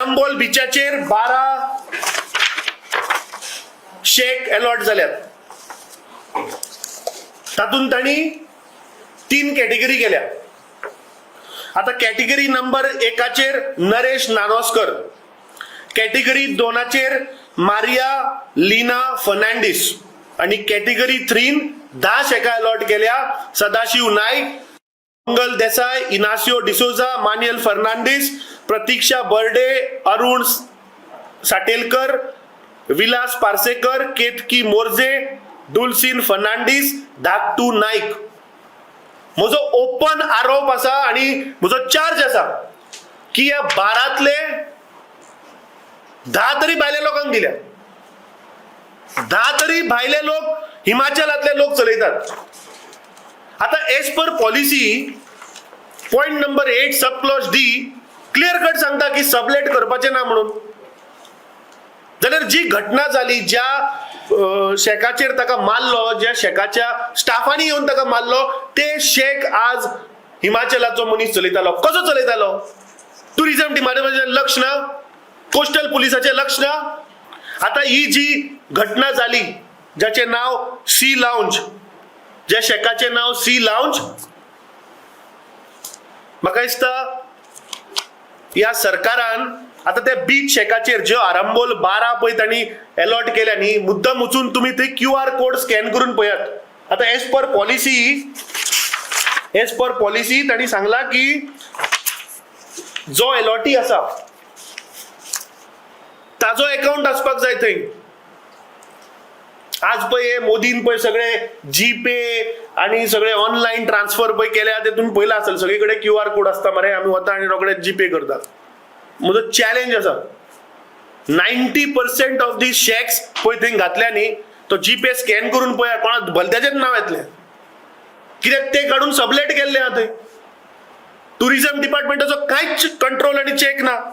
आरंबोल बिचाचेर 12 शेक allot जाल्यात. तातूंत तांणी 3 कॅटेगरी केल्या. आता कॅटेगरी नंबर 1चेर नरेश नानोस्कर, कॅटेगरी 2चेर मारिया लिना फर्नांडीस आणि कॅटेगरी 3 10 शेका अलॉट केल्या. सदाशिव नाईक, मंगल देसाई, इनासियो डिसोजा, मान्युएल फर्नांडीस, प्रतीक्षा बर्डे, अरुण साटेलकर, विलास पार्सेकर, केतकी मोर्जे, दुलसिन फर्नांडीस, धाकटू नाईक. म्हजो ओपन आरोप आसा आणि म्हजो चार्ज आसा की या 12तले 10 तरी भायल्या लोकांक दिल्या. 10 तरी भायले लोक हिमाचलातले लोक चलयतात. आता as per policy point number 8 sub clause D clear cut सांगता की सबलेट करपाचे ना म्हणून. जाल्यार जी घटना जाली, ज्या शेकाचेर ताका मारलो, ज्या शेकाच्या स्टाफांनी येवन ताका मारलो, ते शेक आज हिमाचलाचो मनीस चलयतालो. कसो चलयतालो? टुरिझम डिपार्टमेंटाचें लक्ष ना, कोस्टल पुलिसाचें लक्ष ना. आता ही जी घटना जाली, ज्याचे नाव सी लाउंज, ज्या शेकाचे नाव सी लाउंज, म्हाका दिसता या सरकारान आता त्या बीच शेकाचेर ज्यो आरंबोल 12 पळय तांणी अलॉट केल्या न्ही, मुद्दम वचून तुम्ही ते QR कोड स्कॅन करून पळयात. आता एज पर पॉलिसी तांणी सांगला की जो अलॉटी आसा ताजो अकाउंट आसपाक जाय थंय. आज पळय मोदीन पळय सगळे जीपे आणि सगळे ऑनलाईन ट्रान्सफर पळय केल्या, तेतून पळयला आसतलें सगळीकडे QR कोड आसता मरे, आमी वता आनी रोखडे जीपे करतात. म्हजो चॅलेंज आसा, 90% ऑफ दी शेक्स पळय थंय घातल्या न्ही, तो जीपे स्कॅन करून पळया, कोणा भलत्याचेच नांव येतलें. कित्याक ते काडून सबलेट केल्ले आहा थंय. टुरिझम डिपार्टमेंटाचो कांयच कंट्रोल आनी चेक ना.